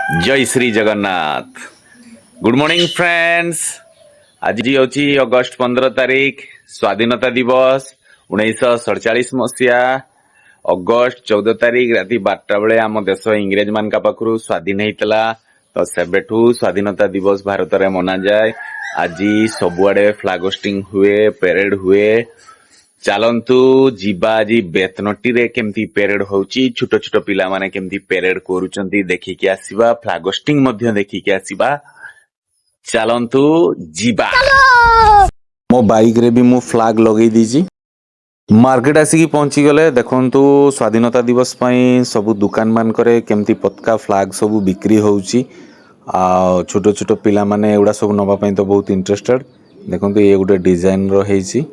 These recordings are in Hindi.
जय Shri Jagannath. Good morning friends. आज हूँ अगस्ट 15 तारीख स्वाधीनता दिवस 1947 मसीहा अगस्ट 14 तारीख राति 12 बेले आम देश इंग्रेज मान पाखु स्वाधीन होता। तो सेबेठू स्वाधीनता दिवस भारत में मना जाए। आज सबुआडे फ्लैग होस्टिंग हुए, परेड हुए। चलतु जीवा आज बेतनटी रे केमती परेड होची, छोट छोट पिला माने केमती परेड करूचंती देखिकी आसीबा। फ्लैग होस्टिंग मध्य देखिकी आसीबा। चलतु जीवा। मो बाइक रे भी मु फ्लैग लगेई दीजी। मार्केट आसिकी पहुंची गले। देखंतु स्वाधीनता दिवस पई सब दुकान मान करे केमती पताका फ्लैग सब बिक्री होउची। आ छोट छोट पिला माने एउडा सब नबा पई तो बहुत इंटरेस्टेड। देखंतु ये गुटे डिजाइन रो हेची।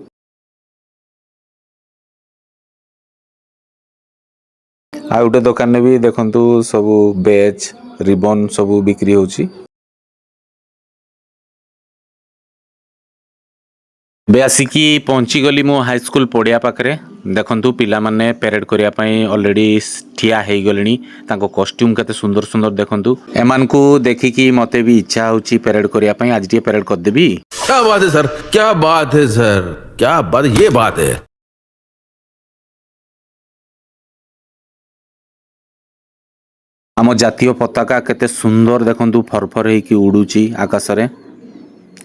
आ गोटे दुकान में भी देखंतु सब बैच रिबन सब बिक्री होची। बे आसिकी पहुंची गली मो हाई स्कूल पड़िया पाखरे। देखंतु पिला माने परेड करिया पई ऑलरेडी ठिया हेई गलेनी। तांको कॉस्ट्यूम केते सुंदर सुंदर देखंतु। एमान को देखिकी मते भी इच्छा होची परेड करिया पई। आज टी परेड कर देबी। क्या बात है सर, क्या बात है सर, क्या बात, ये बात है। आम जातीय पताका केते सुंदर देखंतु फरफर हेकी उडुची आकाश रे।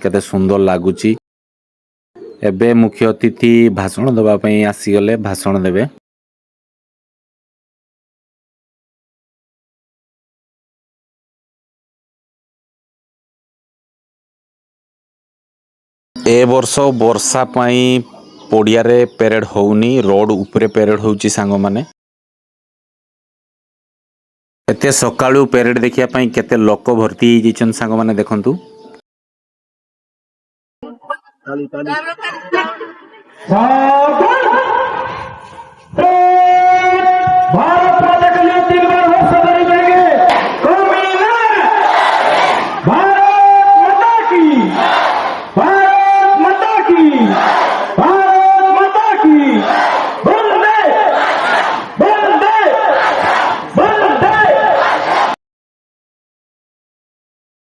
केते सुंदर लागुची। एबे मुख्य अतिथि भाषण दबा पई आसी गले, भाषण देबे। ए वर्ष वर्षा पई पड़िया रे परेड होउनी। रोड ऊपरे परेड होउची सांग माने। एते सकाळू परेड देखिया पई केते लोक भर्ती हे जिचन सांग माने देखंतु। भारत माता के लिए 3 बार वर्ष करेंगे। भारत माता की, भारत माता की, वंदे वंदे वंदे।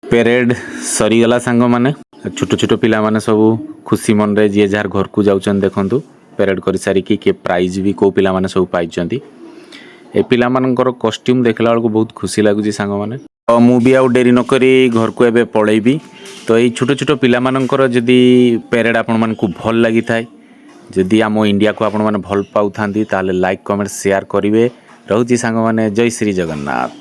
परेड सरी गला सांग माने। छोट छोट पिला माने सब खुशी मन रे जे जार घर को जाउचन देखंतु। परेड करि सारी के प्राइज भी को पिला माने सब पाइचंती। ए पिला मानकर कॉस्ट्यूम देखला बेलको बहुत खुशी लागुची सांग माने। तो मु भी आउ डेरी न करी घर को एबे पळेबी। तो এই छोट छोट पिला मानकर जदी परेड आपन मन को भल लागि थाए, जदी आम इंडिया को आपन मन भल पाउ थांती ताले लाइक कमेंट शेयर करिवे। रहउची सांग माने। जय श्री जगन्नाथ।